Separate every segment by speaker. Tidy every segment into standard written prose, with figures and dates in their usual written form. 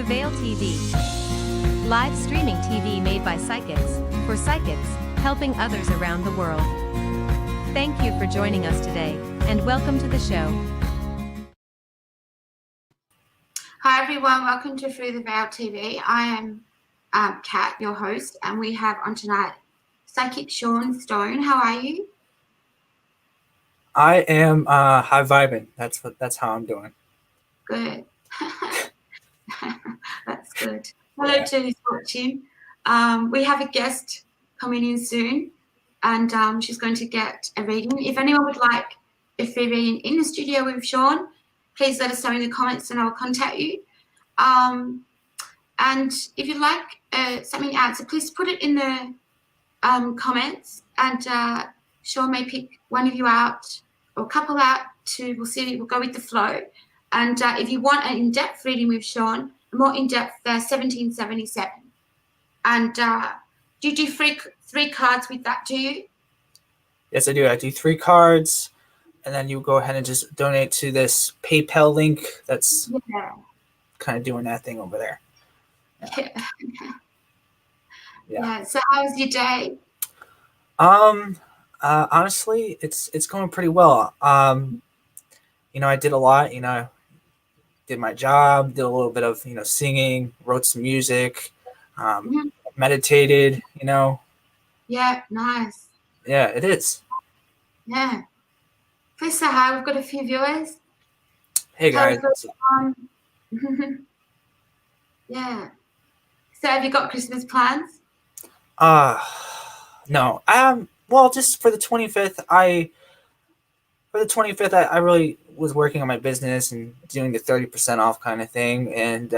Speaker 1: Veil TV. Live streaming TV made by psychics, for psychics, helping others around the world. Thank you for joining us today, and welcome to the show.
Speaker 2: Hi everyone, welcome to Through the Veil TV. I am Kat, your host, and we have on tonight Psychic Sean Stone. How are you?
Speaker 3: I am high vibing. That's how I'm doing.
Speaker 2: Good. That's good. Hello to who's watching. We have a guest coming in soon, and she's going to get a reading. If anyone would like a free reading in the studio with Sean, please let us know in the comments and I'll contact you. And if you'd like something answered, please put it in the comments, and Sean may pick one of you out or a couple out we'll see, we'll go with the flow. And if you want an in-depth reading with Sean, more in-depth, they're $17.77. And do you do three cards with that, do you?
Speaker 3: Yes, I do. I do 3 cards, and then you go ahead and just donate to this PayPal link. That's kind of doing that thing over there.
Speaker 2: Yeah. So how was your day?
Speaker 3: Honestly, it's going pretty well. I did a lot. Did my job, did a little bit of singing, wrote some music, meditated.
Speaker 2: Yeah, nice.
Speaker 3: Yeah, it is.
Speaker 2: Yeah. Please say hi. We've got a few viewers.
Speaker 3: Hey guys.
Speaker 2: Yeah. So have you got Christmas plans?
Speaker 3: No. Well, just for the 25th, I really was working on my business and doing the 30% off kind of thing, and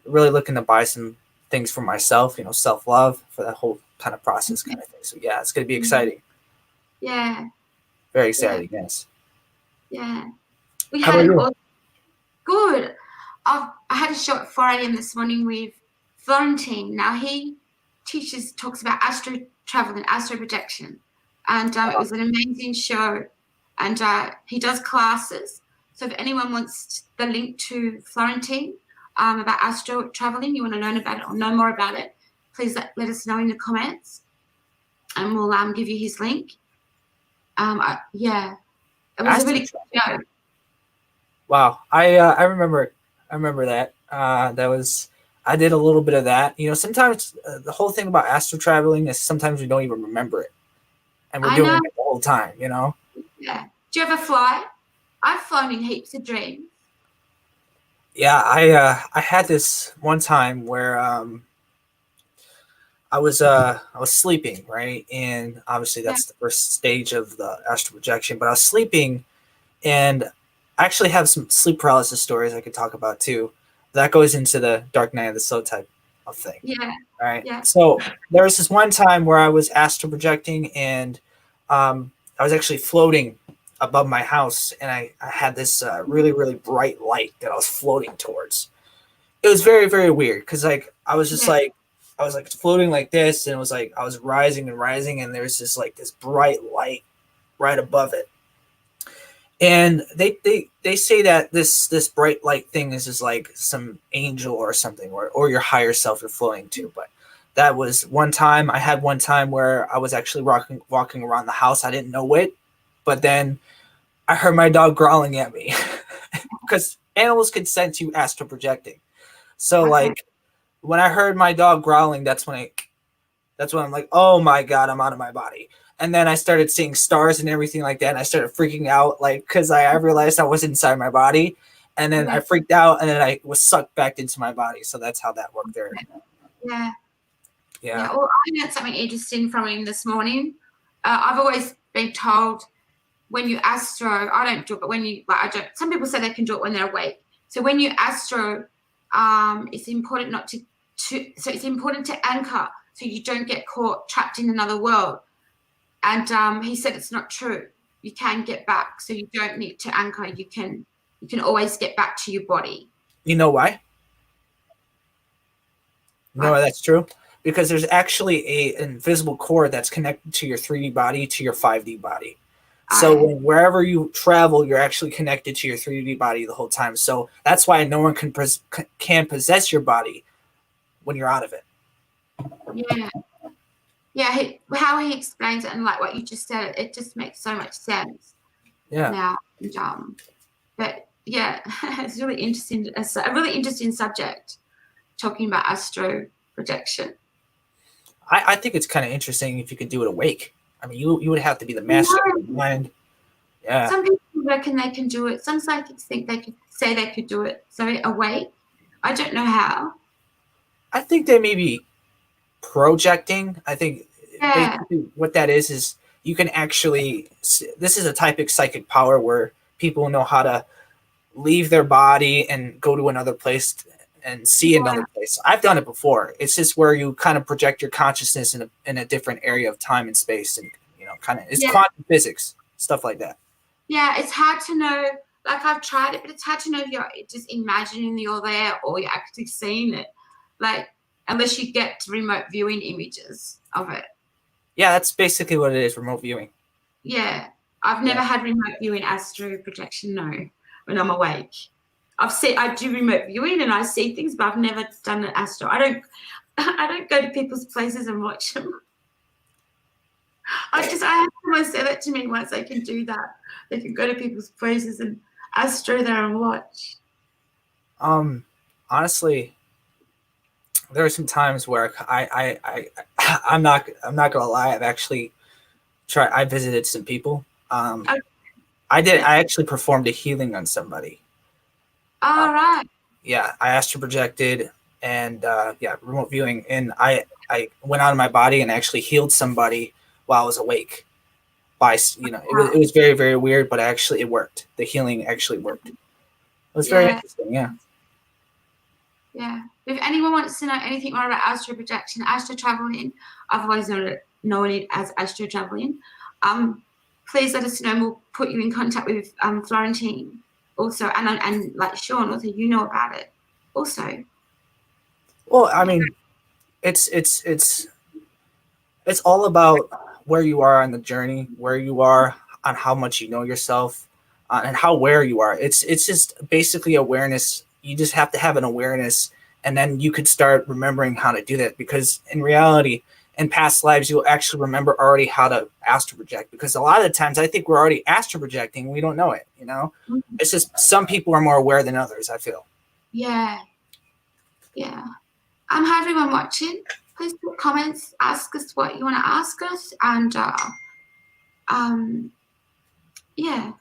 Speaker 3: really looking to buy some things for myself, self-love for that whole kind of process kind of thing. So yeah, it's going to be exciting.
Speaker 2: Yeah.
Speaker 3: Very exciting, yes.
Speaker 2: Yeah. We
Speaker 3: How
Speaker 2: had
Speaker 3: about you?
Speaker 2: Good. I had a show at 4 a.m. this morning with Florentine. Now he talks about astro travel and astro projection, and it was an amazing show. And he does classes. So if anyone wants the link to Florentine about astro traveling, you want to learn about it or know more about it, please let us know in the comments, and we'll give you his link. It was a really good show.
Speaker 3: Wow, I remember that. I did a little bit of that. Sometimes the whole thing about astro traveling is sometimes we don't even remember it, and we're doing it the whole time.
Speaker 2: Yeah. Do you ever fly? I've flown in heaps of dreams.
Speaker 3: Yeah, I had this one time where I was sleeping, right? And obviously that's the first stage of the astral projection, but I was sleeping, and I actually have some sleep paralysis stories I could talk about too. That goes into the dark night of the soul type of thing.
Speaker 2: Yeah.
Speaker 3: Right.
Speaker 2: Yeah.
Speaker 3: So there was this one time where I was astral projecting, and I was actually floating above my house, and I had this really, really bright light that I was floating towards. It was very, very weird because I was just I was floating like this, and it was like I was rising and rising, and there's just this bright light right above it. And they say that this bright light thing is just like some angel or something, or your higher self you're floating to. But that was one time. I had one time where I was actually walking around the house. I didn't know it, but then I heard my dog growling at me because animals can sense you astral projecting. So when I heard my dog growling, that's when I'm like, oh my God, I'm out of my body. And then I started seeing stars and everything like that. And I started freaking out, because I realized I was inside my body. And then I freaked out, and then I was sucked back into my body. So that's how that worked there.
Speaker 2: Yeah. Well, I learned something interesting from him this morning. I've always been told when you astro, I don't do it, but when you, I don't, some people say they can do it when they're awake. So when you astro, it's important so it's important to anchor so you don't get trapped in another world. And he said it's not true. You can get back, so you don't need to anchor. You can always get back to your body.
Speaker 3: You know why? You know why that's true? Because there's actually an invisible cord that's connected to your 3D body to your 5D body. So wherever you travel, you're actually connected to your 3D body the whole time. So that's why no one can possess your body when you're out of it.
Speaker 2: Yeah. Yeah, how he explains it and like what you just said, it just makes so much sense.
Speaker 3: Yeah.
Speaker 2: Now, and, but yeah, it's really interesting. It's a really interesting subject, talking about astro projection.
Speaker 3: I think it's kind of interesting if you could do it awake. I mean, you would have to be the master of your mind. Yeah.
Speaker 2: Some people reckon they can do it. Some psychics think they could do it. So awake. I don't know how.
Speaker 3: I think they may be projecting. I think basically what that is you can actually. This is a type of psychic power where people know how to leave their body and go to another place and see another place. I've done it before. It's just where you kind of project your consciousness in a different area of time and space, and kind of it's quantum physics, stuff like that.
Speaker 2: Yeah, it's hard to know. Like I've tried it, but it's hard to know if you're just imagining you're there or you're actually seeing it. Like unless you get remote viewing images of it. Yeah,
Speaker 3: that's basically what it is, remote viewing.
Speaker 2: Yeah, I've never had remote viewing astro projection. No, when I'm awake. I do remote viewing and I see things, but I've never done an astro. I don't go to people's places and watch them. I had someone say that to me once. They can do that. They can go to people's places and astro there and watch.
Speaker 3: Honestly, there are some times where I'm not gonna lie. I've actually tried. I visited some people. I actually performed a healing on somebody.
Speaker 2: All right.
Speaker 3: Yeah, I astro projected and remote viewing, and I went out of my body and actually healed somebody while I was awake. It was very, very weird, but actually it worked. The healing actually worked. It was very interesting. Yeah.
Speaker 2: Yeah. If anyone wants to know anything more about astro projection, astro traveling, I've always known it as astro traveling. Please let us know. We'll put you in contact with Florentine also, and like Sean, also you know about it also.
Speaker 3: Well, I mean, it's all about where you are on the journey, where you are on how much you know yourself, and how aware you are. It's just basically awareness. You just have to have an awareness, and then you could start remembering how to do that. Because in reality, in past lives, you'll actually remember already how to astro project. Because a lot of the times, I think we're already astro projecting, we don't know it. It's just some people are more aware than others, I feel.
Speaker 2: Yeah. Hi everyone watching. Please put comments, ask us what you want to ask us, and
Speaker 3: you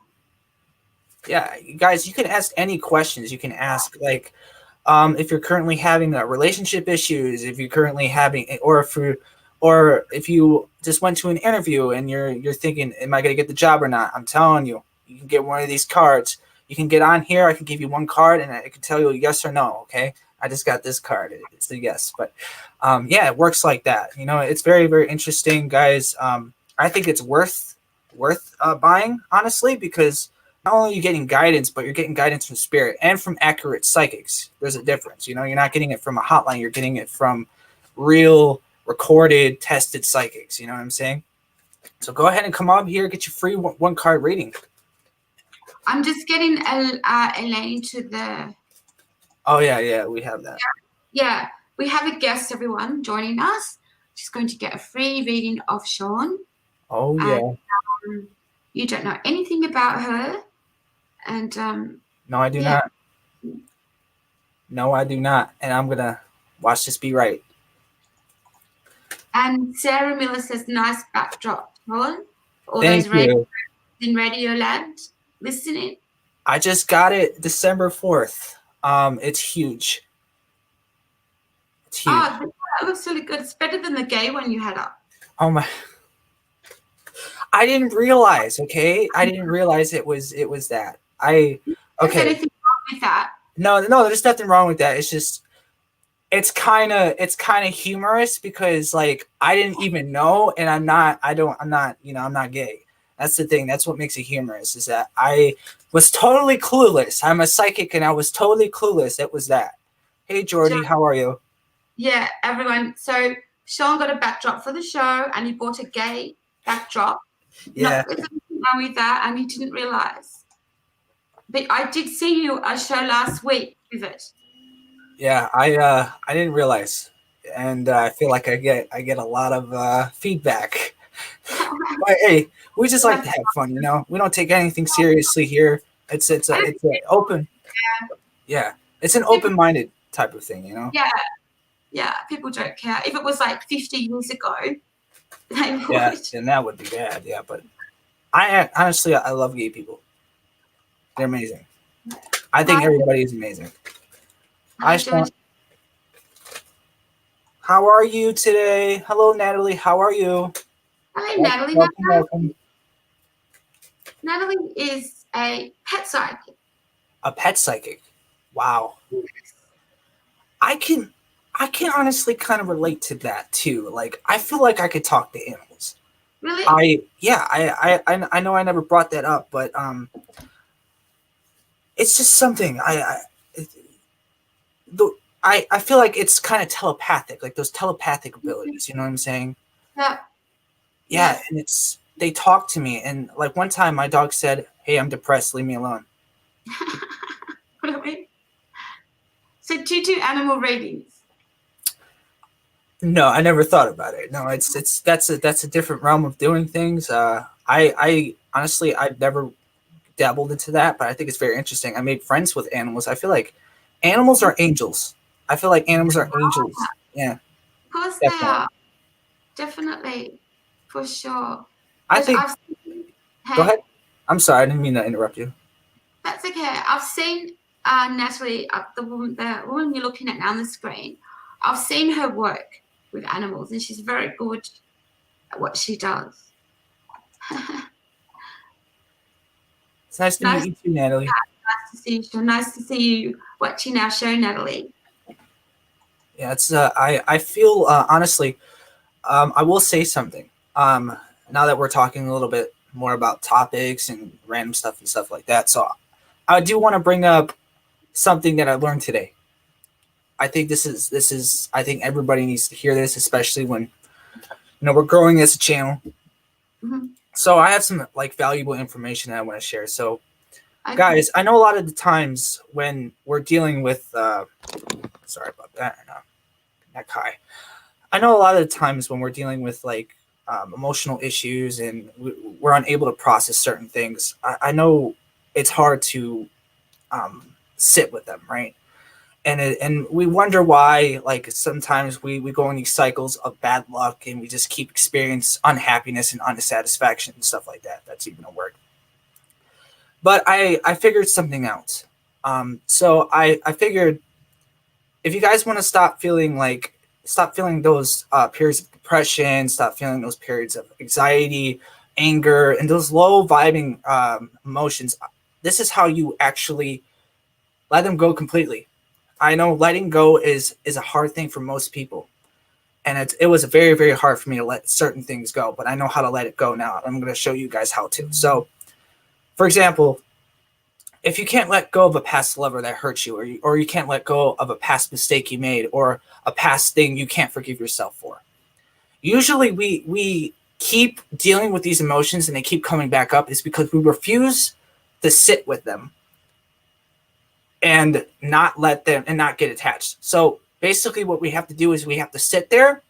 Speaker 3: guys, you can ask any questions. You can ask if you're currently having relationship issues, if you're currently having, or if you just went to an interview and you're thinking, am I going to get the job or not? I'm telling you, you can get one of these cards. You can get on here. I can give you one card and I can tell you yes or no. Okay. I just got this card. It's a yes, but it works like that. It's very, very interesting, guys. I think it's worth buying, honestly, because not only are you getting guidance, but you're getting guidance from spirit and from accurate psychics. There's a difference. You're not getting it from a hotline. You're getting it from real, recorded, tested psychics. You know what I'm saying? So go ahead and come up here, get your free one card reading.
Speaker 2: I'm just getting Elaine to the.
Speaker 3: Oh, yeah, we have that.
Speaker 2: Yeah, we have a guest, everyone, joining us. She's going to get a free reading of Sean.
Speaker 3: Oh, yeah.
Speaker 2: You don't know anything about her. And
Speaker 3: no, I do not. No, I do not. And I'm going to watch this be right.
Speaker 2: And Sarah Miller says, nice backdrop, Sean. All
Speaker 3: Thank
Speaker 2: those
Speaker 3: you.
Speaker 2: In Radioland listening.
Speaker 3: I just got it December 4th. It's huge. It's huge.
Speaker 2: Oh, that looks really good. It's better than the gay one you had up.
Speaker 3: Oh my! I didn't realize. Okay, I didn't realize it was that. Okay.
Speaker 2: Is there anything wrong with that?
Speaker 3: No, there's nothing wrong with that. It's just it's kind of humorous because I didn't even know, and I'm not gay. That's the thing. That's what makes it humorous, is that I was totally clueless. I'm a psychic and I was totally clueless. It was that. Hey, Georgie, how are you?
Speaker 2: Yeah, everyone. So Sean got a backdrop for the show and he bought a gay backdrop.
Speaker 3: Yeah.
Speaker 2: There's nothing down with that and you didn't realise. But I did see you a show last week with it.
Speaker 3: Yeah, I didn't realize, and I feel like I get a lot of feedback. But hey, we just like to have fun, you know. We don't take anything seriously here. It's an open, yeah, it's an open-minded type of thing, you know.
Speaker 2: Yeah, people don't care. If it was like 50 years ago, they would.
Speaker 3: Yeah, then that would be bad. Yeah, but I honestly I love gay people. They're amazing. I think everybody is amazing.
Speaker 2: I
Speaker 3: Sean. How are you today? Hello, Natalie. How are you?
Speaker 2: Hello, Natalie.
Speaker 3: Welcome.
Speaker 2: Natalie is a pet psychic.
Speaker 3: A pet psychic. Wow. I can honestly kind of relate to that too. Like, I feel like I could talk to animals.
Speaker 2: Really?
Speaker 3: I know I never brought that up, but it's just something I feel like it's kind of telepathic, like those telepathic abilities. You know what I'm saying? Yeah, and they talk to me, and like one time my dog said, "Hey, I'm depressed. Leave me alone."
Speaker 2: Really? So do you do animal readings?
Speaker 3: No, I never thought about it. No, that's a different realm of doing things. I honestly I've never dabbled into that, but I think it's very interesting. I made friends with animals. I feel like animals are angels. I feel like animals are angels. Yeah.
Speaker 2: Of course they are. Definitely. For sure.
Speaker 3: I think. Go ahead. I'm sorry, I didn't mean to interrupt you.
Speaker 2: That's okay. I've seen Natalie, the woman you're looking at now on the screen. I've seen her work with animals, and she's very good at what she does.
Speaker 3: It's nice to meet you too, Natalie.
Speaker 2: Nice to see you. So nice to see you watching our show, Natalie.
Speaker 3: Yeah, it's I feel honestly, I will say something. Now that we're talking a little bit more about topics and random stuff and stuff like that, so I do want to bring up something that I learned today. I think this is I think everybody needs to hear this, especially when we're growing as a channel.
Speaker 2: Mm-hmm.
Speaker 3: So I have some like valuable information that I want to share. So guys, I know a lot of the times when we're dealing with sorry about that, neck high. I know a lot of the times when we're dealing with like emotional issues and we're unable to process certain things. I it's hard to sit with them, right? And we wonder why, like, sometimes we go in these cycles of bad luck and we just keep experiencing unhappiness and unsatisfaction and stuff like that. That's even a word. But I figured something out. So I figured if you guys want to stop feeling those periods of depression, stop feeling those periods of anxiety, anger, and those low vibing emotions, this is how you actually let them go completely. I know letting go is a hard thing for most people. And it was very, very hard for me to let certain things go, but I know how to let it go now. I'm going to show you guys how to. So, for example, if you can't let go of a past lover that hurt you, or you can't let go of a past mistake you made, or a past thing you can't forgive yourself for, usually we keep dealing with these emotions and they keep coming back up is because we refuse to sit with them and not let them and not get attached. So basically what we have to do is we have to sit there,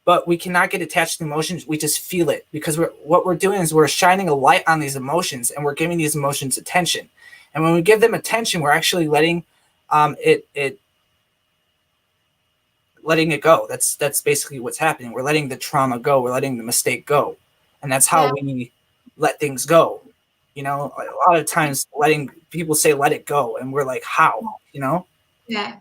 Speaker 3: but we cannot get attached to emotions. We just feel it, because what we're doing is we're shining a light on these emotions and we're giving these emotions attention. And when we give them attention, we're actually letting letting it go. That's basically what's happening. We're letting the trauma go. We're letting the mistake go. And that's how we let things go. A lot of times letting people say, let it go. And we're like, how,
Speaker 2: Yeah.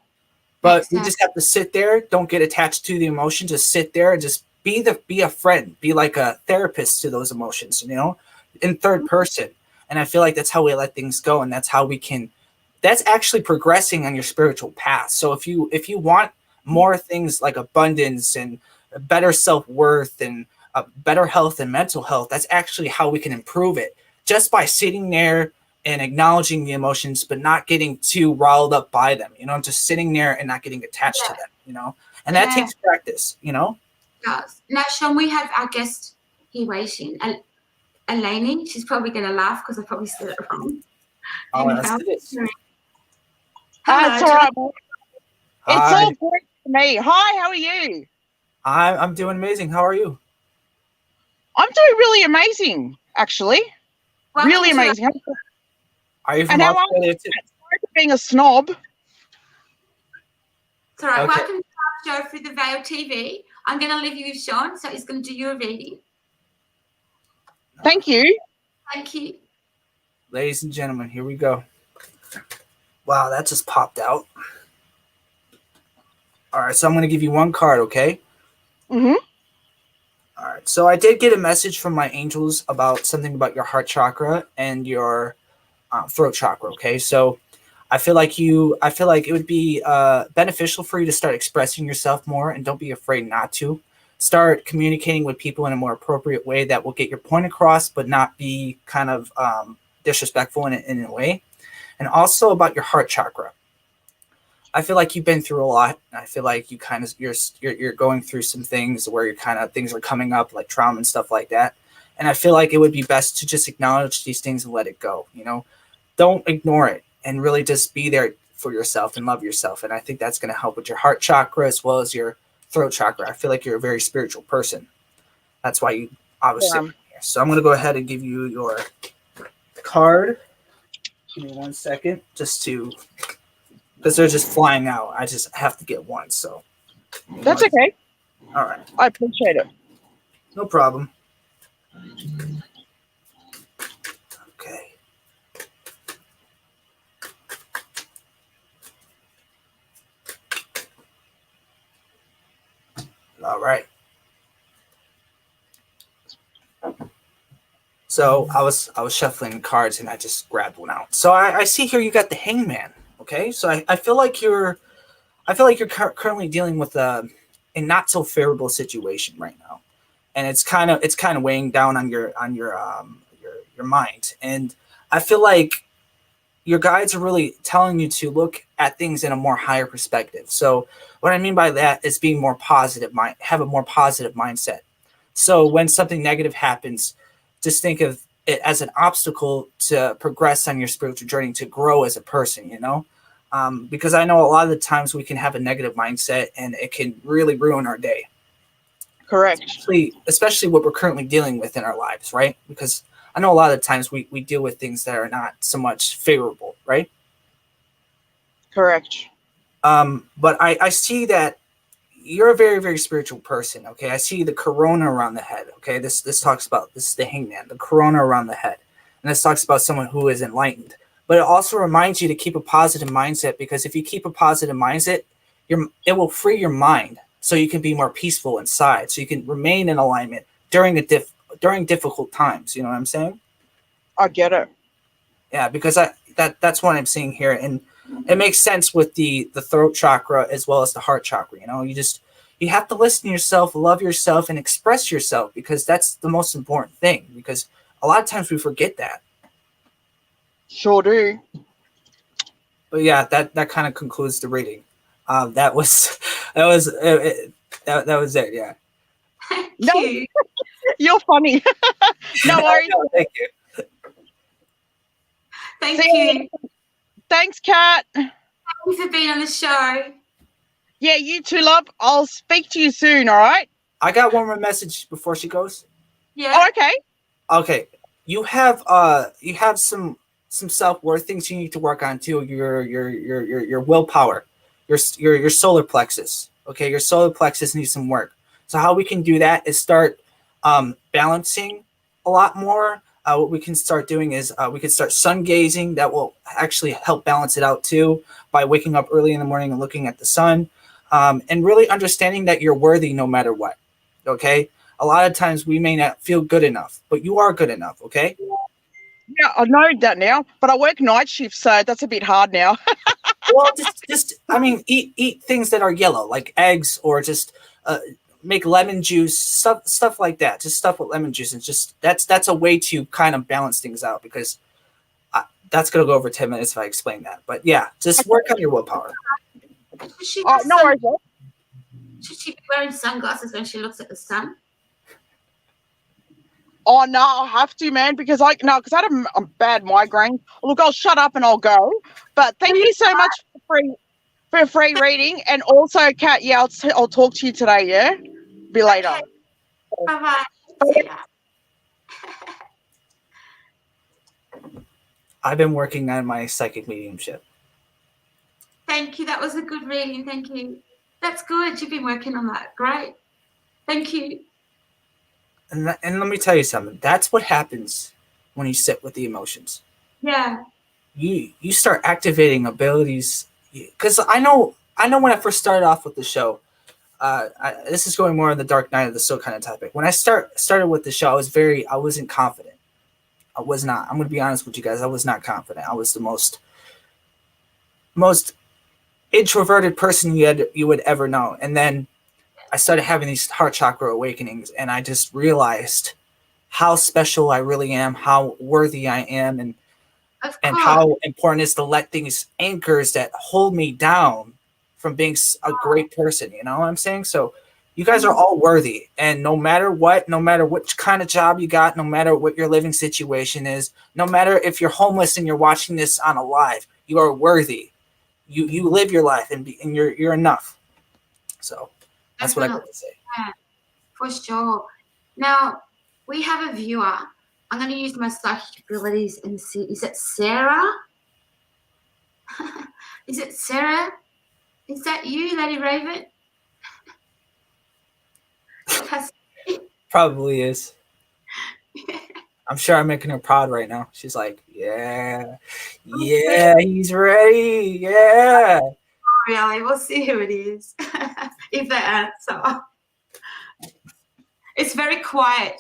Speaker 3: But we just have to sit there. Don't get attached to the emotion. Just sit there and just be a friend, be like a therapist to those emotions, in third person. And I feel like that's how we let things go. And that's how that's actually progressing on your spiritual path. So if you want more things like abundance and better self-worth and better health and mental health, that's actually how we can improve it. Just by sitting there and acknowledging the emotions, but not getting too riled up by them, just sitting there and not getting attached to them, and that takes practice,
Speaker 2: Yes. Now, Sean, we have our guest here waiting. Eleni. She's probably going to laugh because I probably said it wrong.
Speaker 3: Oh, let's
Speaker 2: Anyhow.
Speaker 3: do this.
Speaker 2: Hello,
Speaker 4: It's all right, mate. It's
Speaker 3: Hi.
Speaker 4: all great for me. Hi, how are you?
Speaker 3: I'm doing amazing. How are you?
Speaker 4: I'm doing really amazing, actually.
Speaker 2: Welcome
Speaker 4: Really
Speaker 2: to-
Speaker 4: amazing.
Speaker 3: Are you from
Speaker 4: And how are
Speaker 3: Australia
Speaker 4: you?
Speaker 3: too?
Speaker 4: Sorry for being a snob.
Speaker 2: It's all right.
Speaker 3: Okay.
Speaker 2: Welcome to our show through the Veil TV. I'm going to leave you with Sean, so he's going to do your reading.
Speaker 4: Thank you.
Speaker 2: Thank you.
Speaker 3: Ladies and gentlemen, here we go. Wow, that just popped out. All right, so I'm going to give you one card, okay?
Speaker 4: Mm-hmm.
Speaker 3: All right, so I did get a message from my angels about something about your heart chakra and your throat chakra, okay? So I feel like it would be beneficial for you to start expressing yourself more, and don't be afraid not to. Start communicating with people in a more appropriate way that will get your point across, but not be kind of disrespectful in a way. And also about your heart chakra. I feel like you've been through a lot. I feel like you kind of you're going through some things where you're kind of things are coming up like trauma and stuff like that. And I feel like it would be best to just acknowledge these things and let it go. You know, don't ignore it and really just be there for yourself and love yourself. And I think that's going to help with your heart chakra as well as your throat chakra. I feel like you're a very spiritual person. That's why you obviously are here. So I'm going to go ahead and give you your card. Give me 1 second just to. Because they're just flying out. I just have to get one. So
Speaker 4: That's okay.
Speaker 3: all right.
Speaker 4: I appreciate it.
Speaker 3: No problem. Okay. All right. So I was shuffling cards and I just grabbed one out. So I see here you got the Hangman. Okay, so I feel like you're currently dealing with a not so favorable situation right now, and it's kind of weighing down on your mind. And I feel like your guides are really telling you to look at things in a more higher perspective. So what I mean by that is being more positive, have a more positive mindset. So when something negative happens, just think of it as an obstacle to progress on your spiritual journey, to grow as a person, you know? Because I know a lot of the times we can have a negative mindset and it can really ruin our day.
Speaker 4: Correct.
Speaker 3: Especially what we're currently dealing with in our lives, right? Because I know a lot of the times we deal with things that are not so much favorable, right?
Speaker 4: Correct.
Speaker 3: But I see that you're a very, very spiritual person, okay? I see the corona around the head, okay? This talks about, this is the Hangman, the corona around the head. And this talks about someone who is enlightened. But it also reminds you to keep a positive mindset, because if you keep a positive mindset, it will free your mind so you can be more peaceful inside, so you can remain in alignment during difficult times. You know what I'm saying?
Speaker 4: I get it.
Speaker 3: Yeah, because that's what I'm seeing here. And it makes sense with the throat chakra as well as the heart chakra. You know, you have to listen to yourself, love yourself, and express yourself, because that's the most important thing, because a lot of times we forget that.
Speaker 4: Sure do.
Speaker 3: But yeah, that kind of concludes the reading. That was it. Yeah.
Speaker 4: No.
Speaker 2: Cute.
Speaker 4: You're funny. No worries.
Speaker 3: No, thank you.
Speaker 2: Thank
Speaker 4: See
Speaker 2: you.
Speaker 4: Thanks, Kat.
Speaker 2: Thank you for being on the show.
Speaker 4: Yeah, you too, love. I'll speak to you soon, all right?
Speaker 3: I got one more message before she goes.
Speaker 2: Yeah.
Speaker 4: Oh, okay.
Speaker 3: Okay, you have some self-worth things you need to work on too. Your willpower, your solar plexus. Okay, your solar plexus needs some work. So how we can do that is start balancing a lot more. What we can start doing is we can start sun gazing. That will actually help balance it out too, by waking up early in the morning and looking at the sun, and really understanding that you're worthy no matter what. Okay, a lot of times we may not feel good enough, but you are good enough. Okay.
Speaker 4: Yeah, I know that now, but I work night shift, so that's a bit hard now.
Speaker 3: Well, just I mean, eat things that are yellow, like eggs, or just make lemon juice, stuff like that. Just stuff with lemon juice, and just that's a way to kind of balance things out, because that's gonna go over 10 minutes if I explain that. But yeah, just work on your willpower.
Speaker 4: No worries. Love.
Speaker 2: Should she be wearing sunglasses when she looks at the sun?
Speaker 4: Oh no, I have to, man, because I had a bad migraine. Look, I'll shut up and I'll go. But thank you so much for free reading, and also, Kat. Yeah, I'll talk to you today. Yeah, be later.
Speaker 2: Okay. Bye-bye. See ya.
Speaker 3: I've been working on my psychic mediumship.
Speaker 2: Thank you. That was a good reading. Thank you. That's good. You've been working on that. Great. Thank you.
Speaker 3: And let me tell you something. That's what happens when you sit with the emotions.
Speaker 2: Yeah.
Speaker 3: You start activating abilities. Because I know when I first started off with the show, this is going more on the dark night of the soul kind of topic. When I started with the show, I wasn't confident. I was not. I'm going to be honest with you guys. I was not confident. I was the most introverted person you would ever know. And then I started having these heart chakra awakenings, and I just realized how special I really am, how worthy I am, and how important it is to let these anchors that hold me down from being a great person. You know what I'm saying? So you guys are all worthy, and no matter which kind of job you got, no matter what your living situation is, no matter if you're homeless and you're watching this on a live, you are worthy. You live your life, and you're enough. So that's what I got to say.
Speaker 2: Yeah, for sure. Now, we have a viewer. I'm going to use my psychic abilities and see. Is it Sarah? Is it Sarah? Is that you, Lady Raven?
Speaker 3: Probably is. I'm sure I'm making her proud right now. She's like, yeah, he's ready. Yeah.
Speaker 2: Really, we'll see who it is if they answer. It's very quiet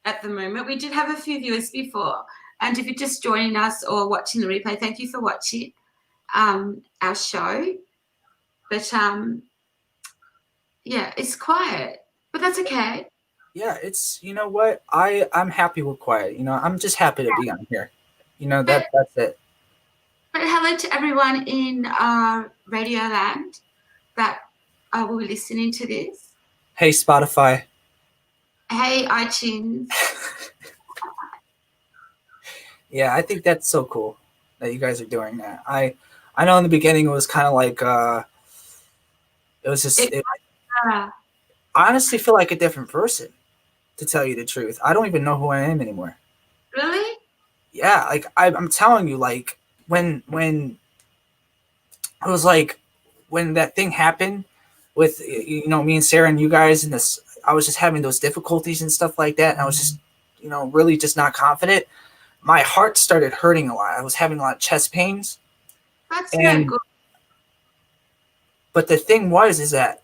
Speaker 2: at the moment. We did have a few viewers before, and if you're just joining us or watching the replay, thank you for watching our show. But yeah, it's quiet, but that's okay.
Speaker 3: Yeah, it's, you know what, I'm happy with quiet. You know, I'm just happy to be on here. You know, that's it.
Speaker 2: But hello to everyone in Radio Land that will be listening to this.
Speaker 3: Hey, Spotify.
Speaker 2: Hey, iTunes.
Speaker 3: Yeah, I think that's so cool that you guys are doing that. I know in the beginning it was kind of like it was just. I honestly feel like a different person, to tell you the truth. I don't even know who I am anymore.
Speaker 2: Really?
Speaker 3: Yeah, like I'm telling you, like when it was like when that thing happened with, you know, me and Sarah and you guys, and this, I was just having those difficulties and stuff like that, and I was just, you know, really just not confident. My heart started hurting a lot. I was having a lot of chest pains.
Speaker 2: That's very good.
Speaker 3: But the thing is that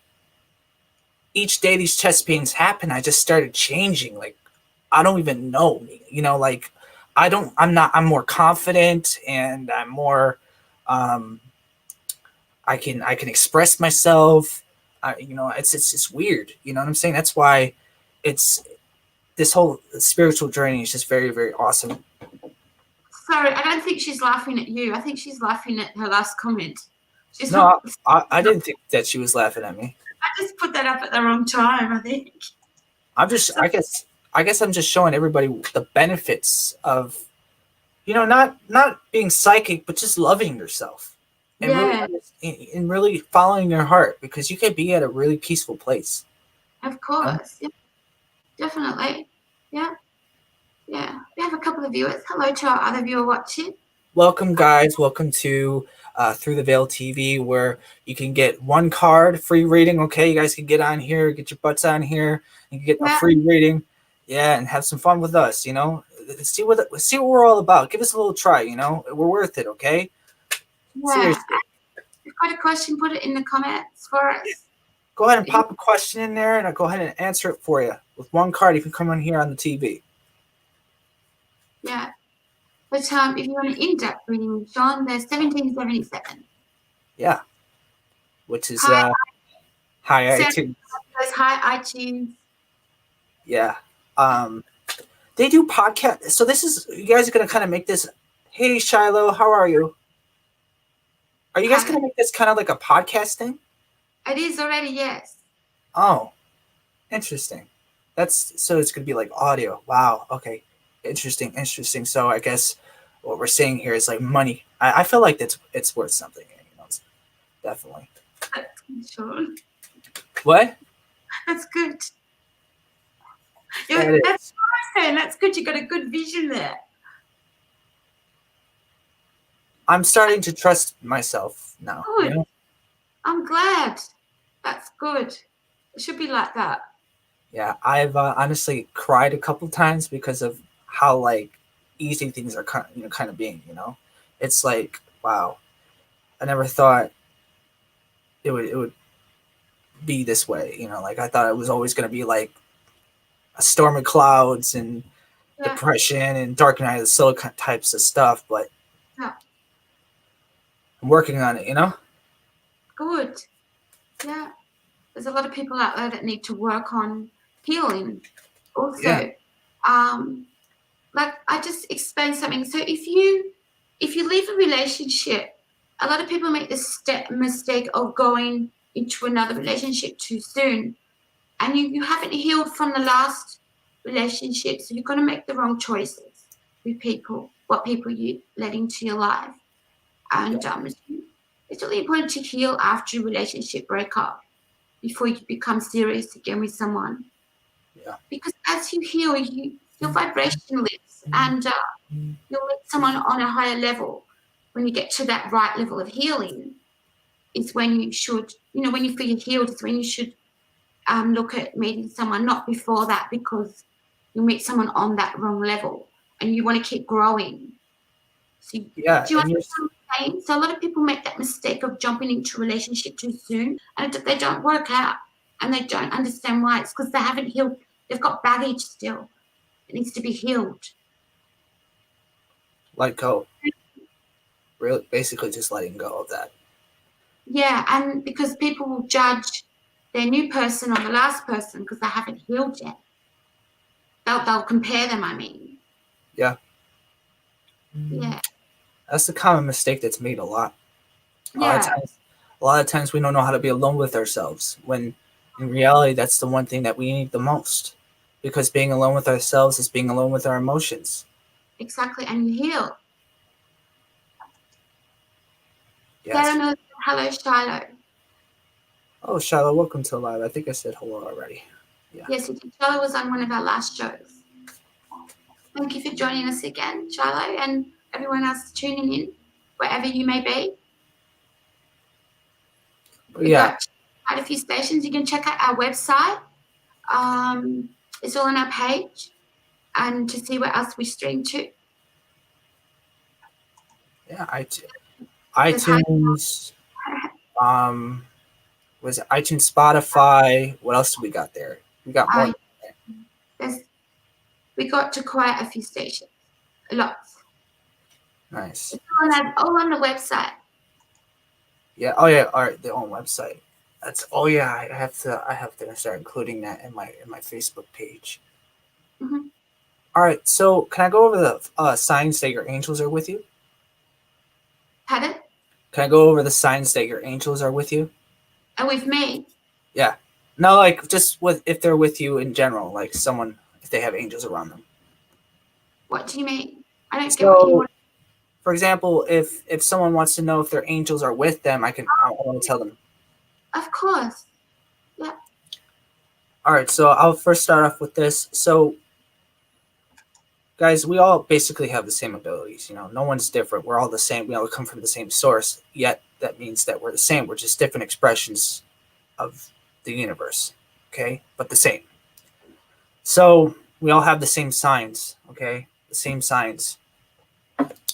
Speaker 3: each day these chest pains happen, I just started changing. Like, I don't even know, you know, like I'm more confident, and I'm more, I can express myself. You know, it's weird. You know what I'm saying? That's why this whole spiritual journey is just very, very awesome.
Speaker 2: Sorry, I don't think she's laughing at you. I think she's laughing at her last comment.
Speaker 3: I didn't think that she was laughing at me.
Speaker 2: I just put that up at the wrong time, I think.
Speaker 3: I guess I'm just showing everybody the benefits of, you know, not being psychic, but just loving yourself, and really following your heart, because you can be at a really peaceful place.
Speaker 2: Of course, yeah, definitely, yeah. We have a couple of viewers. Hello to our other viewer watching.
Speaker 3: Welcome, guys. Welcome to Through the Veil TV, where you can get one card free reading. Okay, you guys can get on here, get your butts on here, and get a free reading. Yeah, and have some fun with us. You know, see what we're all about. Give us a little try. You know, we're worth it. Okay.
Speaker 2: Yeah.
Speaker 3: Seriously.
Speaker 2: If you've got a question, put it in the comments for us.
Speaker 3: Go ahead and pop a question in there, and I'll go ahead and answer it for you with one card. You can come on here on the TV.
Speaker 2: Yeah. But if you want an in-depth reading, John, there's 1777.
Speaker 3: Yeah. Which is hi iTunes.
Speaker 2: Hi iTunes.
Speaker 3: Yeah. They do podcast. So this is, you guys are gonna kind of make this. Hey Shiloh, how are you? Are you guys gonna make this kind of like a podcast thing?
Speaker 2: It is already, yes.
Speaker 3: Oh, interesting. so it's gonna be like audio. Wow. Okay. Interesting. So I guess what we're saying here is like money. I feel like it's worth something. It's definitely.
Speaker 2: Sure.
Speaker 3: What?
Speaker 2: That's good.
Speaker 3: That
Speaker 2: That's what I'm saying. That's good. You got a good vision there.
Speaker 3: I'm starting to trust myself now.
Speaker 2: Good. I'm glad. That's good. It should be like that.
Speaker 3: Yeah, I've honestly cried a couple times because of how like easy things are kind of being. It's like, wow, I never thought it would be this way. Like I thought it was always going to be like a storm of clouds and depression and dark night of the soul types of stuff, but
Speaker 2: Yeah.
Speaker 3: I'm working on it.
Speaker 2: Good. Yeah. There's a lot of people out there that need to work on healing. Also,
Speaker 3: Yeah.
Speaker 2: Like I just explained something. So if you leave a relationship, a lot of people make this mistake of going into another relationship too soon, and you haven't healed from the last relationship, so you're going to make the wrong choices with people, what people you let into your life. And it's really important to heal after a relationship breakup before you become serious again with someone.
Speaker 3: Yeah.
Speaker 2: Because as you heal, your vibration lifts, and you'll meet someone on a higher level. When you get to that right level of healing, is when you should, when you feel you're healed, is when you should look at meeting someone, not before that, because you meet someone on that wrong level and you want to keep growing. So,
Speaker 3: Yeah.
Speaker 2: do you understand what I'm saying? So a lot of people make that mistake of jumping into a relationship too soon, and they don't work out, and they don't understand why. It's because they haven't healed. They've got baggage still. It needs to be healed.
Speaker 3: Let go. Really, basically just letting go of that.
Speaker 2: Yeah, and because people will judge their new person on the last person because they haven't healed yet. They'll compare them, I mean.
Speaker 3: Yeah.
Speaker 2: Yeah.
Speaker 3: That's the common mistake that's made a lot.
Speaker 2: Yeah.
Speaker 3: A lot of times we don't know how to be alone with ourselves, when in reality that's the one thing that we need the most. Because being alone with ourselves is being alone with our emotions.
Speaker 2: Exactly, and you heal.
Speaker 3: Yes.
Speaker 2: Sarah knows. Hello, Shiloh.
Speaker 3: Oh, Shiloh, welcome to live. I think I said hello already. Yeah.
Speaker 2: Yes, Shiloh was on one of our last shows. Thank you for joining us again, Shiloh, and everyone else tuning in, wherever you may be. We've got quite a few stations. You can check out our website. It's all on our page, and to see where else we stream to.
Speaker 3: Yeah, iTunes. Was it iTunes, Spotify? What else do we got there? We got more.
Speaker 2: We got to quite a few stations. Lots.
Speaker 3: Nice.
Speaker 2: It's all on the website.
Speaker 3: Yeah. Oh yeah. All right. Their own website. That's. Oh yeah. I have to start including that in my Facebook page.
Speaker 2: Mm-hmm.
Speaker 3: All right. So can I go over the signs that your angels are with you?
Speaker 2: Pardon?
Speaker 3: Can I go over the signs that your angels are with you?
Speaker 2: And with me?
Speaker 3: Yeah. No, like just if they're with you in general, like someone, if they have angels around them.
Speaker 2: What do you mean? I don't get what you want.
Speaker 3: For example, if someone wants to know if their angels are with them, I want to tell them.
Speaker 2: Of course. Yeah.
Speaker 3: All right, so I'll first start off with this. So, guys, we all basically have the same abilities. No one's different. We're all the same. We all come from the same source. Yet that means that we're the same. We're just different expressions of the universe. Okay, but the same. So we all have the same signs. Okay, the same signs.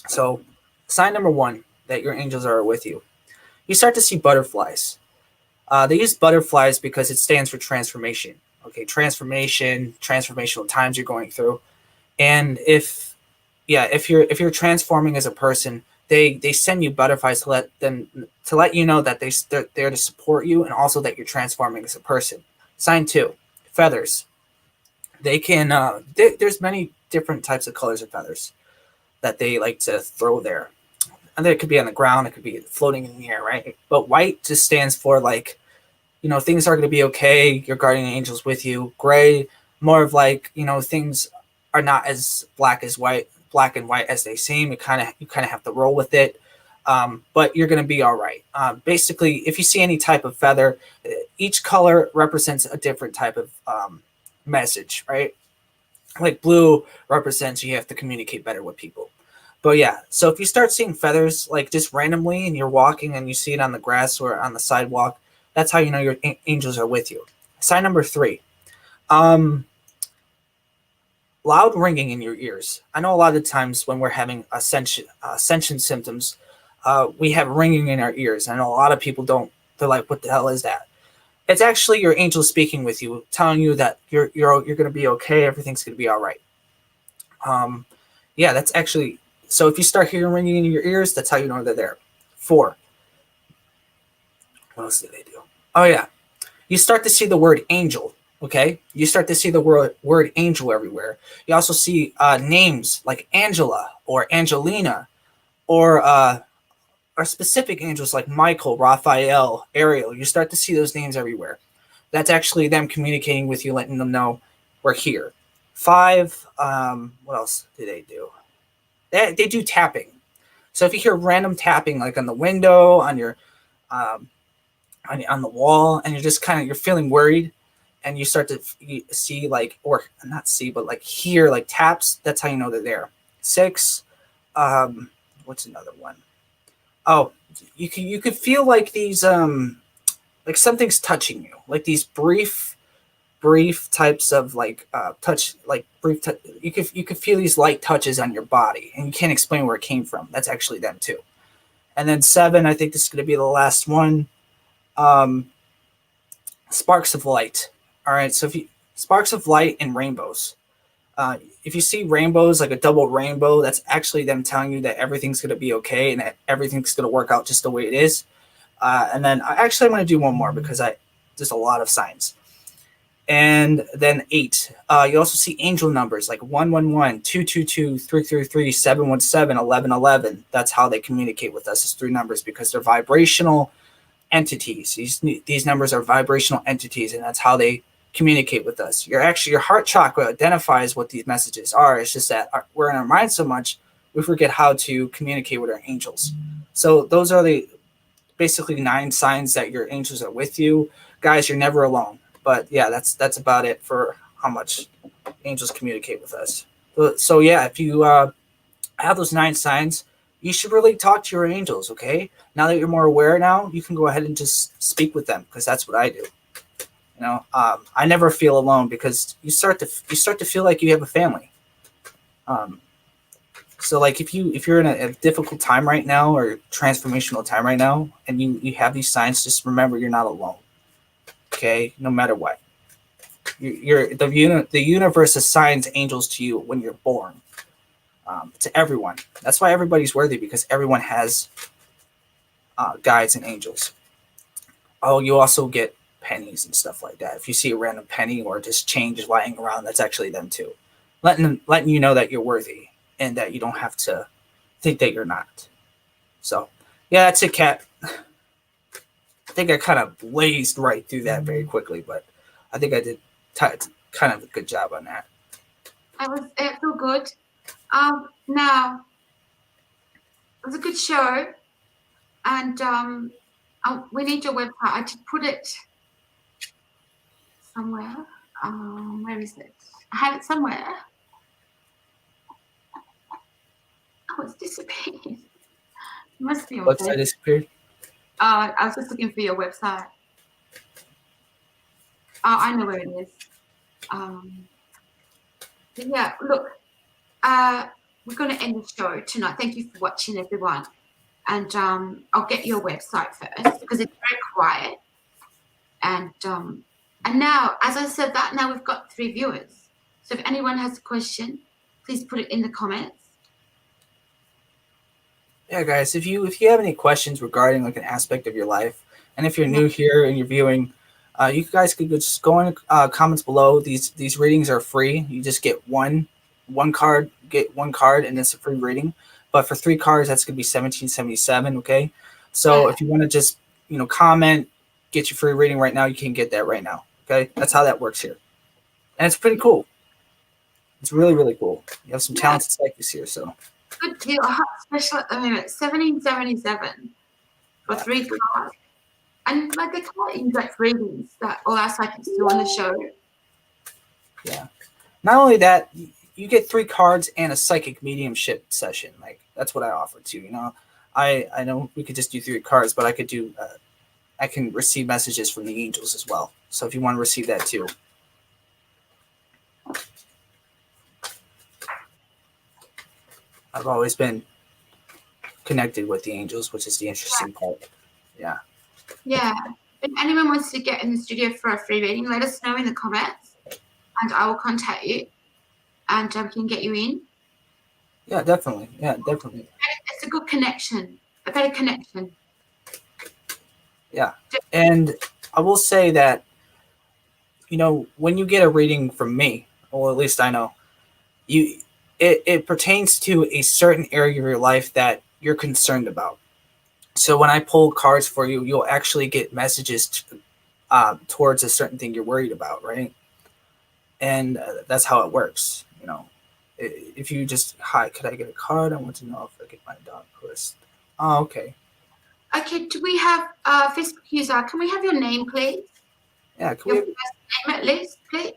Speaker 3: So, sign number 1 that your angels are with you. You start to see butterflies. They use butterflies because it stands for transformation. Okay, transformation, transformational times you're going through, and if you're transforming as a person, they send you butterflies to let you know that they're there to support you, and also that you're transforming as a person. Sign 2, feathers. They can. There's many different types of colors of feathers that they like to throw there. And it could be on the ground, it could be floating in the air, right? But white just stands for like, things are going to be okay. Your guardian angel's with you. Gray more of like, things are not as black and white as they seem. You kind of have to roll with it. But you're going to be all right. Basically, if you see any type of feather, each color represents a different type of message, right? Like blue represents you have to communicate better with people. But yeah, so if you start seeing feathers like just randomly and you're walking and you see it on the grass or on the sidewalk, that's how you know your angels are with you. Sign number 3. Loud ringing in your ears. I know a lot of times when we're having ascension symptoms, we have ringing in our ears. I know a lot of people don't. They're like, "What the hell is that?" It's actually your angel speaking with you, telling you that you're going to be okay. Everything's going to be all right. Yeah, that's actually. So if you start hearing ringing in your ears, that's how you know they're there. 4. What else do they do? Oh yeah, you start to see the word angel. Okay, you start to see the word angel everywhere. You also see names like Angela or Angelina, or specific angels like Michael, Raphael, Ariel. You start to see those names everywhere. That's actually them communicating with you, letting them know we're here. 5. What else do they do? They do tapping. So if you hear random tapping, like on the window, on your on the wall, and you're feeling worried, and you start to see like, or not see, but like hear like taps, that's how you know they're there. 6. What's another one? Oh, you could feel like these like something's touching you, like these brief types of like touch, like you could feel these light touches on your body, and you can't explain where it came from. That's actually them too. And then 7, I think this is going to be the last one. Sparks of light. All right, so sparks of light and rainbows. If you see rainbows, like a double rainbow, that's actually them telling you that everything's going to be okay and that everything's going to work out just the way it is. And then I'm going to do one more because there's a lot of signs. And then 8. You also see angel numbers like 111, 222, 333, 717, 1111. That's how they communicate with us, is 3 numbers, because they're vibrational entities. These numbers are vibrational entities, and that's how they communicate with us. Your heart chakra identifies what these messages are. It's just that we're in our mind so much we forget how to communicate with our angels. So those are the basically 9 signs that your angels are with you. Guys, you're never alone. But yeah, that's about it for how much angels communicate with us. So yeah, if you have those 9 signs, you should really talk to your angels. Okay, now that you're more aware, now you can go ahead and just speak with them, because that's what I do. I never feel alone, because you start to feel like you have a family. So like if you're in a difficult time right now, or transformational time right now, and you have these signs, just remember you're not alone. Okay, no matter what, the universe assigns angels to you when you're born. To everyone. That's why everybody's worthy, because everyone has guides and angels. Oh, you also get pennies and stuff like that. If you see a random penny or just change lying around, that's actually them too, letting you know that you're worthy and that you don't have to think that you're not. So yeah, that's it, Kat. I think I kind of blazed right through that very quickly, but I think I did kind of a good job on that.
Speaker 2: It felt good. Now it was a good show, and we need your website. I did put it somewhere. Where is it? I have it somewhere. Oh, it's disappeared. It must be on
Speaker 3: Website disappeared.
Speaker 2: I was just looking for your website. Oh, I know where it is. Yeah, look, we're going to end the show tonight. Thank you for watching, everyone. And I'll get your website first, because it's very quiet. And now, as I said that, now we've got 3 viewers. So if anyone has a question, please put it in the comments.
Speaker 3: Yeah, guys, if you have any questions regarding like an aspect of your life, and if you're new here and you're viewing, you guys could just go in comments below. These readings are free. You just get one card, and it's a free reading. But for 3 cards, that's gonna be $17.77. Okay, so if you want to just comment, get your free reading right now, you can get that right now. Okay, that's how that works here. and it's pretty cool. It's really, really cool. You have some
Speaker 2: Yeah.
Speaker 3: talented psychics here, so
Speaker 2: Good deal. Hot special at the moment. 1777 for 3 cards. And like they call it in-depth readings that all our psychics do on the show.
Speaker 3: not only that, you get 3 cards and a psychic mediumship session. Like that's what I offer too. You know, I know we could just do 3 cards, but I could do. I can receive messages from the angels as well. So if you want to receive that too. I've always been connected with the angels, which is the interesting part. Yeah.
Speaker 2: Yeah. If anyone wants to get in the studio for a free reading, let us know in the comments and I will contact you and we can get you in.
Speaker 3: Yeah, definitely. Yeah, definitely.
Speaker 2: It's a good connection, a better connection.
Speaker 3: And I will say that, you know, when you get a reading from me, or at least I know, it pertains to a certain area of your life that you're concerned about. So when I pull cards for you, you'll actually get messages towards a certain thing you're worried about, right? And that's how it works. You know, if you just, hi, could I get a card? I want to know if I get my dog pussed. Oh, okay.
Speaker 2: Okay, do we have Facebook user? Can we have your name, please?
Speaker 3: Yeah, can
Speaker 2: Your
Speaker 3: we?
Speaker 2: first name at least, please.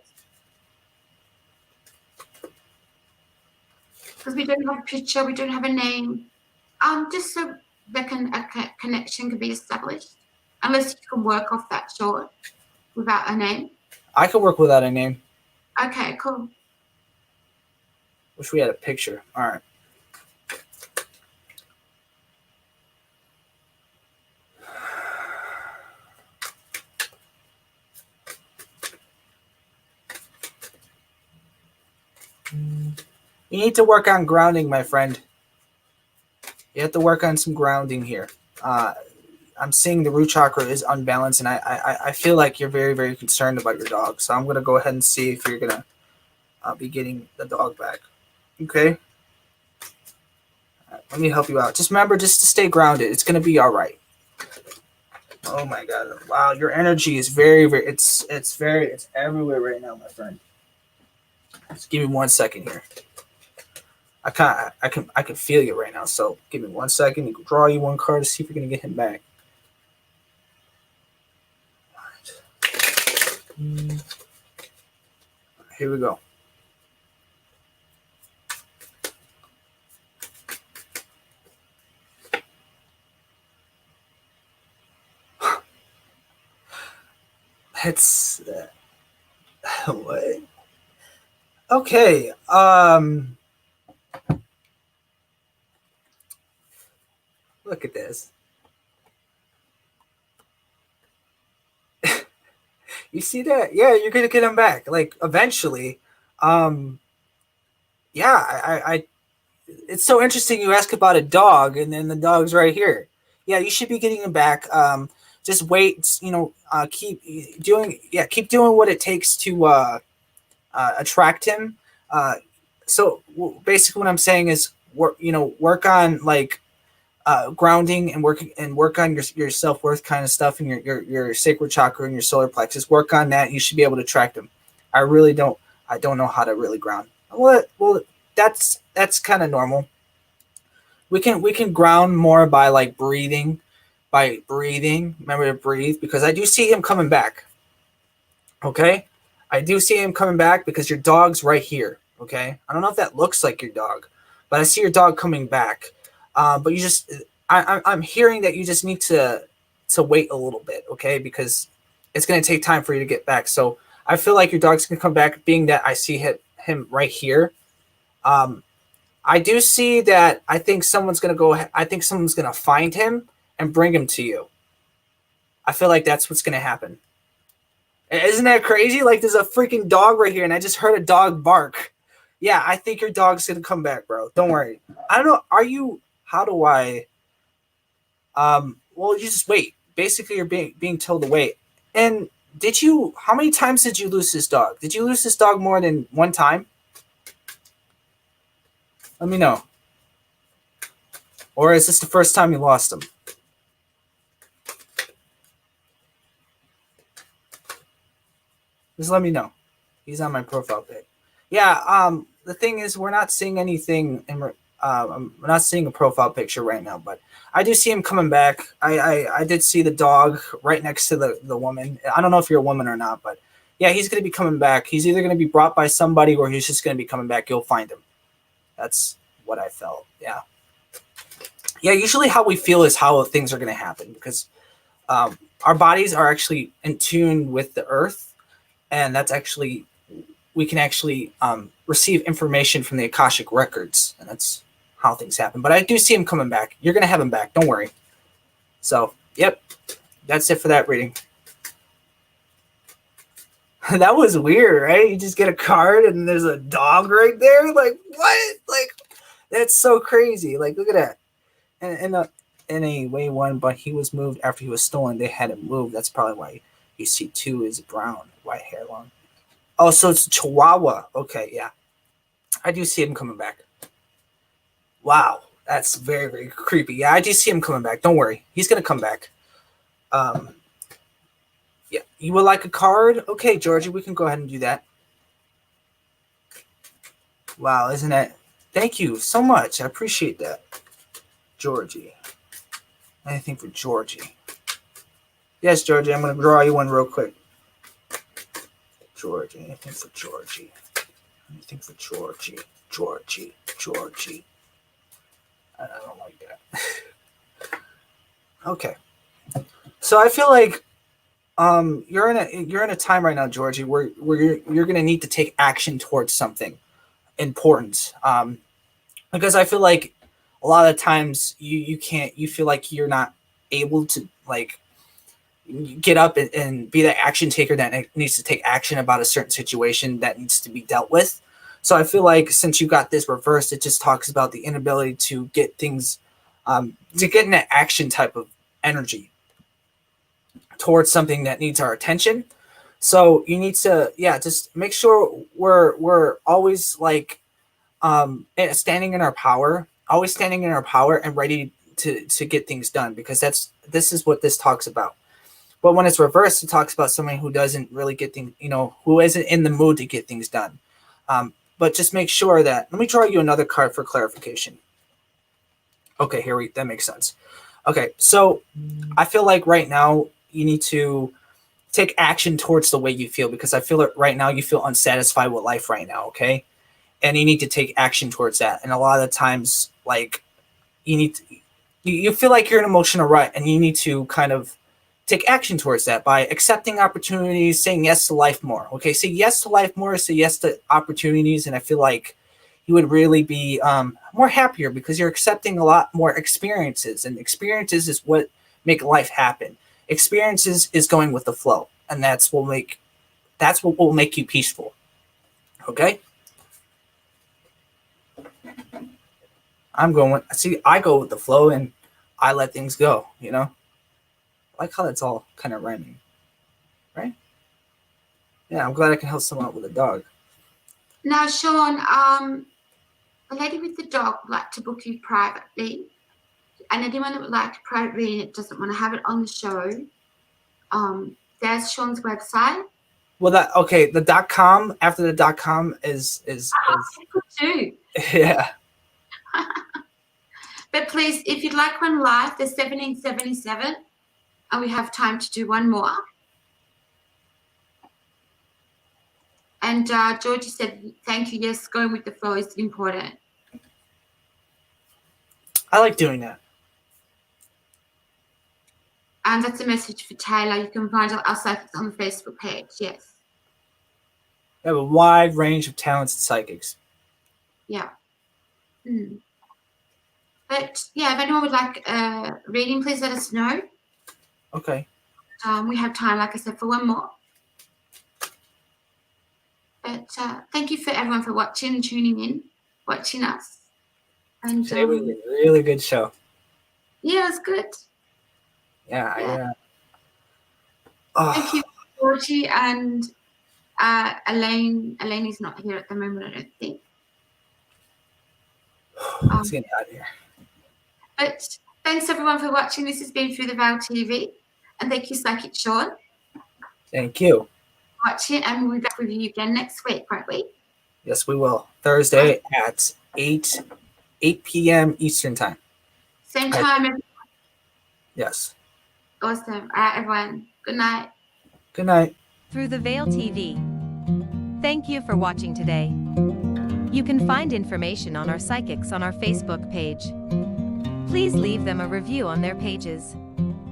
Speaker 2: Because we don't have a picture, we don't have a name. Just so a connection can be established. Unless you can work off that short without a name.
Speaker 3: I could work without a name.
Speaker 2: Okay, cool.
Speaker 3: Wish we had a picture. All right. You need to work on grounding, my friend. You have to work on some grounding here. I'm seeing the root chakra is unbalanced, and I feel like you're very, very concerned about your dog. So I'm going to go ahead and see if you're going to be getting the dog back. Okay? All right, let me help you out. Just remember just to stay grounded. It's going to be all right. Oh, my God. Wow, your energy is very, very, it's everywhere right now, my friend. Just give me 1 second here. I can feel you right now. So give me 1 second. You can draw you 1 card to see if you're gonna get him back. All right. Here we go. It's what? Okay. Look at this. You see that? Yeah, you're gonna get him back. Like eventually. Yeah, I it's so interesting you ask about a dog and then the dog's right here. Yeah, you should be getting him back. Just wait, you know, keep doing what it takes to attract him. So basically what I'm saying is work on like grounding and work on your self-worth kind of stuff and your sacral chakra and your solar plexus. Work on that. You should be able to attract them. I don't know how to really ground. Well, that's kind of normal. We can ground more by like breathing. By breathing, remember to breathe, because I do see him coming back. Okay, I do see him coming back because your dog's right here. Okay, I don't know if that looks like your dog, but I see your dog coming back. But you just, I'm hearing that you just need to wait a little bit, okay? Because it's going to take time for you to get back. So I feel like your dog's going to come back, being that I see him right here. I do see that I think someone's going to find him and bring him to you. I feel like that's what's going to happen. Isn't that crazy? Like there's a freaking dog right here and I just heard a dog bark. Yeah, I think your dog's going to come back, bro. Don't worry. I don't know. How do I? Well, you just wait. Basically, you're being told to wait. And how many times did you lose this dog? Did you lose this dog more than 1 time? Let me know. Or is this the first time you lost him? Just let me know. He's on my profile pic. Yeah. The thing is, we're not seeing anything, and I'm not seeing a profile picture right now. But I do see him coming back. I did see the dog right next to the woman. I don't know if you're a woman or not, but yeah, he's gonna be coming back. He's either gonna be brought by somebody or he's just gonna be coming back. You'll find him. That's what I felt. Yeah. Yeah. Usually, how we feel is how things are gonna happen because our bodies are actually in tune with the earth, and that's actually we can actually receive information from the Akashic records, and that's how things happen. But I do see him coming back. You're gonna have him back. Don't worry. So, yep, that's it for that reading. That was weird, right? You just get a card and there's a dog right there. Like what? Like that's so crazy. Like look at that. And in a way one, but he was moved after he was stolen. They had him moved. That's probably why you see 2 is brown, white hair long. Oh, so it's Chihuahua. Okay, yeah. I do see him coming back. Wow, that's very, very creepy. Yeah, I do see him coming back. Don't worry. He's going to come back. Yeah, you would like a card? Okay, Georgie, we can go ahead and do that. Wow, isn't it? Thank you so much. I appreciate that. Georgie. Anything for Georgie? Yes, Georgie, I'm going to draw you one real quick. Georgie, anything for Georgie? Anything for Georgie? Georgie. I don't like that. Okay. So I feel like you're in a time right now, Georgie, where you're going to need to take action towards something important. Because I feel like a lot of times you feel like you're not able to like get up and be the action taker that needs to take action about a certain situation that needs to be dealt with. So I feel like since you got this reversed, it just talks about the inability to get things, to get in an action type of energy towards something that needs our attention. So you need to, just make sure we're always like standing in our power, and ready to get things done, because this is what this talks about. But when it's reversed, it talks about somebody who doesn't really get things, who isn't in the mood to get things done. But just make sure that, let me draw you another card for clarification. Okay, that makes sense. Okay, so I feel like right now you need to take action towards the way you feel, because I feel that right now you feel unsatisfied with life right now, okay? And you need to take action towards that. And a lot of the times, like, you feel like you're in an emotional rut, and you need to kind of take action towards that by accepting opportunities, saying yes to life more. Okay, say yes to life more, say yes to opportunities, and I feel like you would really be more happier because you're accepting a lot more experiences, and experiences is what make life happen. Experiences is going with the flow, and that's what will make you peaceful. Okay. I go with the flow and I let things go, I like how that's all kind of rhyming, right? Yeah, I'm glad I can help someone out with a dog.
Speaker 2: Now, Sean, the lady with the dog would like to book you privately, and anyone that would like a private reading that doesn't want to have it on the show, there's Sean's website.
Speaker 3: Well, the .com after the .com is
Speaker 2: Good too.
Speaker 3: Yeah.
Speaker 2: But please, if you'd like one live, there's 1777. And we have time to do one more. And Georgie said, thank you. Yes, going with the flow is important.
Speaker 3: I like doing that.
Speaker 2: And that's a message for Taylor. You can find our psychics on the Facebook page. Yes.
Speaker 3: We have a wide range of talents and psychics.
Speaker 2: Yeah. But yeah, if anyone would like a reading, please let us know.
Speaker 3: Okay.
Speaker 2: We have time, like I said, for one more. But thank you for everyone for watching and tuning in, watching us. And
Speaker 3: Today was a really good show.
Speaker 2: Yeah, it was good.
Speaker 3: Yeah.
Speaker 2: Thank you, Georgie, and Elaine. Elaine is not here at the moment, I don't think.
Speaker 3: Let's get out of here.
Speaker 2: But thanks everyone for watching. This has been Through the Veil TV. And thank you, Psychic Sean.
Speaker 3: Thank you.
Speaker 2: watching, and we'll be back with you again next week, won't we?
Speaker 3: Yes, we will. Thursday at 8 p.m. Eastern time.
Speaker 2: Same time.
Speaker 3: Yes.
Speaker 2: Awesome. All right, everyone. Good night.
Speaker 3: Good night.
Speaker 1: Through the Veil TV. Thank you for watching today. You can find information on our psychics on our Facebook page. Please leave them a review on their pages.